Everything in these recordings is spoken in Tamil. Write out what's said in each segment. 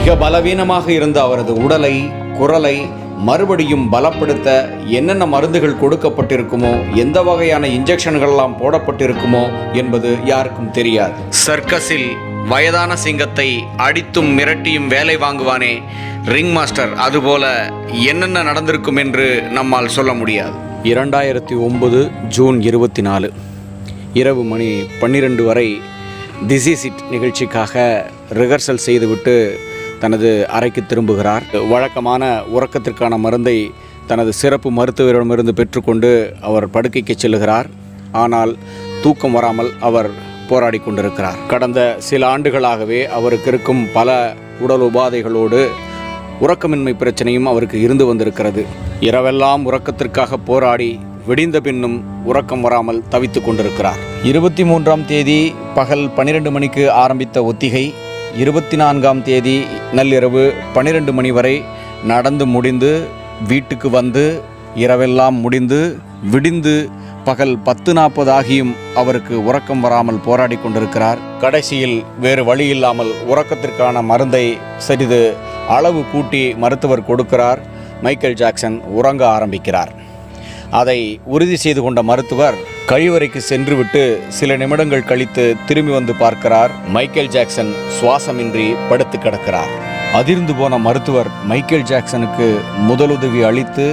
மிக பலவீனமாக இருந்த அவரது உடலை, குரலை மறுபடியும் பலப்படுத்த என்னென்ன மருந்துகள் கொடுக்கப்பட்டிருக்குமோ, எந்த வகையான இன்ஜெக்ஷன்கள்லாம் போடப்பட்டிருக்குமோ என்பது யாருக்கும் தெரியாது. சர்க்கஸில் வயதான சிங்கத்தை அடித்தும் மிரட்டியும் வேலை வாங்குவானே ரிங் மாஸ்டர், அதுபோல என்னென்ன நடந்திருக்கும் என்று நம்மால் சொல்ல முடியாது. 2009 ஜூன் 24 இரவு மணி 12 வரை திஸ் இஸ் இட் நிகழ்ச்சிக்காக ரிஹர்சல் செய்துவிட்டு தனது அறைக்கு திரும்புகிறார். வழக்கமான உறக்கத்திற்கான மருந்தை தனது சிறப்பு மருத்துவரிடமிருந்து பெற்றுக்கொண்டு அவர் படுக்கைக்கு செல்லுகிறார். ஆனால் தூக்கம் வராமல் அவர் போராடி கொண்டிருக்கிறார். கடந்த சில ஆண்டுகளாகவே அவருக்கு இருக்கும் பல உடல் உபாதைகளோடு உறக்கமின்மை பிரச்சனையும் அவருக்கு இருந்து வந்திருக்கிறது. இரவெல்லாம் உறக்கத்திற்காக போராடி விடிந்த பின்னும் உறக்கம் வராமல் தவித்து கொண்டிருக்கிறார். 23ஆம் தேதி பகல் 12 மணிக்கு ஆரம்பித்த ஒத்திகை 24ஆம் தேதி நள்ளிரவு 12 மணி வரை நடந்து முடிந்து வீட்டுக்கு வந்து இரவெல்லாம் முடிந்து விடிந்து பகல் 10:40 ஆகியும் அவருக்கு உறக்கம் வராமல் போராடி கொண்டிருக்கிறார். கடைசியில் வேறு வழி இல்லாமல் உறக்கத்திற்கான மருந்தை சிறிது அளவு கூட்டி மருத்துவர் கொடுக்கிறார். மைக்கேல் ஜாக்சன் உறங்க ஆரம்பிக்கிறார். அதை உறுதி செய்து கொண்ட மருத்துவர் கழிவறைக்கு சென்றுவிட்டு சில நிமிடங்கள் கழித்து திரும்பி வந்து பார்க்கிறார். மைக்கேல் ஜாக்சன் சுவாசமின்றி படுத்து கிடக்கிறார். அதிர்ந்து போன மருத்துவர் மைக்கேல் ஜாக்சனுக்கு முதலுதவி அளித்து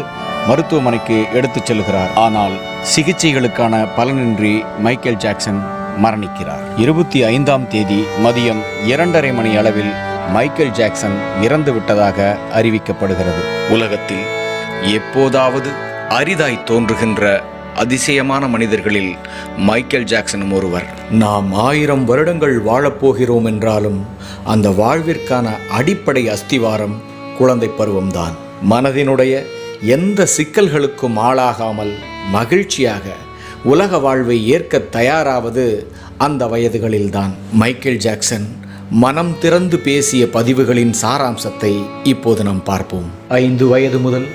மருத்துவமனைக்கு எடுத்துச் செல்கிறார். ஆனால் சிகிச்சைகளுக்கான பலனின்றி மைக்கேல் ஜாக்சன் மரணிக்கிறார். 25ஆம் தேதி மதியம் 2:30 மணி அளவில் மைக்கேல் ஜாக்சன் இறந்து விட்டதாக அறிவிக்கப்படுகிறது. உலகத்தில் எப்போதாவது அரிதாய் தோன்றுகின்ற அதிசயமான மனிதர்களில் மைக்கேல் ஜாக்சனும் ஒருவர். நாம் 1000 வருடங்கள் வாழப்போகிறோம் என்றாலும் அந்த வாழ்விற்கான அடிப்படை அஸ்திவாரம் குழந்தை பருவம்தான். மனதினுடைய எந்த சிக்கல்களுக்கும் ஆளாகாமல் மகிழ்ச்சியாக உலக வாழ்வை ஏற்க தயாராவது அந்த வயதுகளில்தான். மைக்கேல் ஜாக்சன் மனம் திறந்து பேசிய பதிவுகளின் சாராம்சத்தை இப்போது நாம் பார்ப்போம். 5 வயது முதல்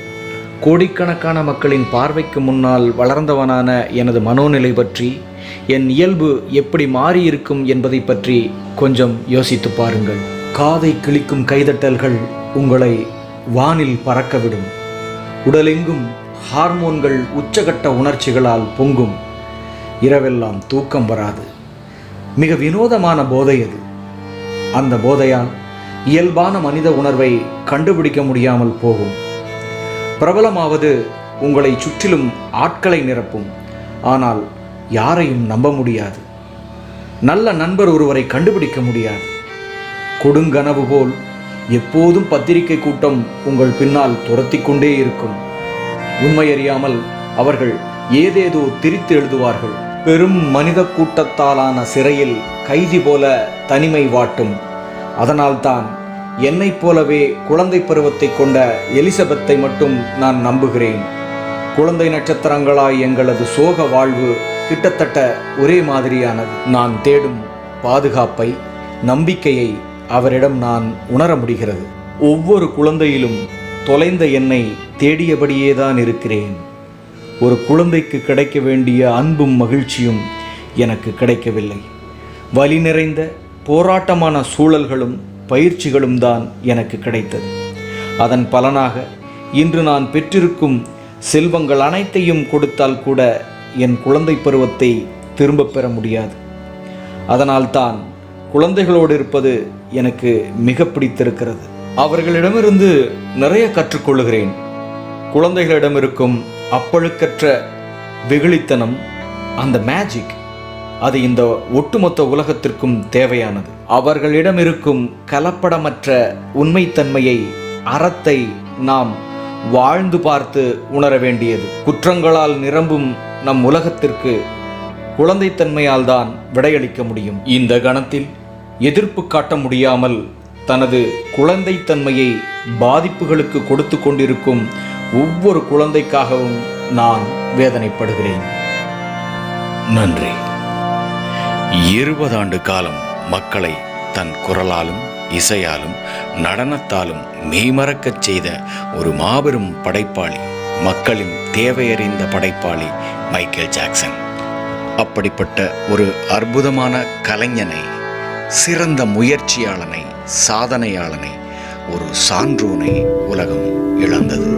கோடிக்கணக்கான மக்களின் பார்வைக்கு முன்னால் வளர்ந்தவனான எனது மனோநிலை பற்றி, என் இயல்பு எப்படி மாறியிருக்கும் என்பதை பற்றி கொஞ்சம் யோசித்து பாருங்கள். காதை கிழிக்கும் கைதட்டல்கள் உங்களை வானில் பறக்கவிடும். உடலெங்கும் ஹார்மோன்கள் உச்சகட்ட உணர்ச்சிகளால் பொங்கும். இரவெல்லாம் தூக்கம் வராது. மிக வினோதமான போதை அது. அந்த போதையால் இயல்பான மனித உணர்வை கண்டுபிடிக்க முடியாமல் போகும். பிரபலமாவது உங்களை சுற்றிலும் ஆட்களை நிரப்பும். ஆனால் யாரையும் நம்ப முடியாது. நல்ல நண்பர் ஒருவரை கண்டுபிடிக்க முடியாது. கொடுங்கனவு போல் எப்போதும் பத்திரிகை கூட்டம் உங்கள் பின்னால் துரத்தி கொண்டே இருக்கும். உண்மையறியாமல் அவர்கள் ஏதேதோ திரித்து எழுதுவார்கள். பெரும் மனித கூட்டத்தாலான சிறையில் கைதி போல தனிமை வாட்டும். அதனால்தான் என்னைப் போலவே குழந்தை பருவத்தை கொண்ட எலிசபெத்தை மட்டும் நான் நம்புகிறேன். குழந்தை நட்சத்திரங்களாய் எங்களது சோக வாழ்வு கிட்டத்தட்ட ஒரே மாதிரியானது. நான் தேடும் பாதுகாப்பை, நம்பிக்கையை அவரிடம் நான் உணர முடிகிறது. ஒவ்வொரு குழந்தையிலும் தொலைந்த என்னை தேடியபடியேதான் இருக்கிறேன். ஒரு குழந்தைக்கு கிடைக்க வேண்டிய அன்பும் மகிழ்ச்சியும் எனக்கு கிடைக்கவில்லை. வலி நிறைந்த போராட்டமான சூழல்களும் பயிற்சிகளும் தான் எனக்கு கிடைத்தது. அதன் பலனாக இன்று நான் பெற்றிருக்கும் செல்வங்கள் அனைத்தையும் கொடுத்தால் கூட என் குழந்தை பருவத்தை திரும்ப பெற முடியாது. அதனால்தான் குழந்தைகளோடு இருப்பது எனக்கு மிக பிடித்திருக்கிறது. அவர்களிடமிருந்து நிறைய கற்றுக்கொள்கிறேன். குழந்தைகளிடம் இருக்கும் அப்பழுக்கற்ற வெகுளித்தனம், அந்த மேஜிக், அது இந்த ஒட்டுமொத்த உலகத்திற்கும் தேவையானது. அவர்களிடம் இருக்கும் கலப்படமற்ற உண்மைத்தன்மையை, அறத்தை நாம் வாழ்ந்து பார்த்து உணர வேண்டியது. குற்றங்களால் நிரம்பும் நம் உலகத்திற்கு குழந்தைத்தன்மையால் தான் விடையளிக்க முடியும். இந்த கணத்தில் எதிர்ப்பு காட்ட முடியாமல் தனது குழந்தைத்தன்மையை பாதிப்புகளுக்கு கொடுத்து கொண்டிருக்கும் ஒவ்வொரு குழந்தைக்காகவும் நான் வேதனைப்படுகிறேன். நன்றி. 20 ஆண்டு காலம் மக்களை தன் குரலாலும் இசையாலும் நடனத்தாலும் மெய்மறக்கச் செய்த ஒரு மாபெரும் படைப்பாளி, மக்களின் தேவையறிந்த படைப்பாளி மைக்கேல் ஜாக்சன். அப்படிப்பட்ட ஒரு அற்புதமான கலைஞனை, சிறந்த முயற்சியாளனை, சாதனையாளனை ஒரு சான்றோனை உலகம் இழந்தது.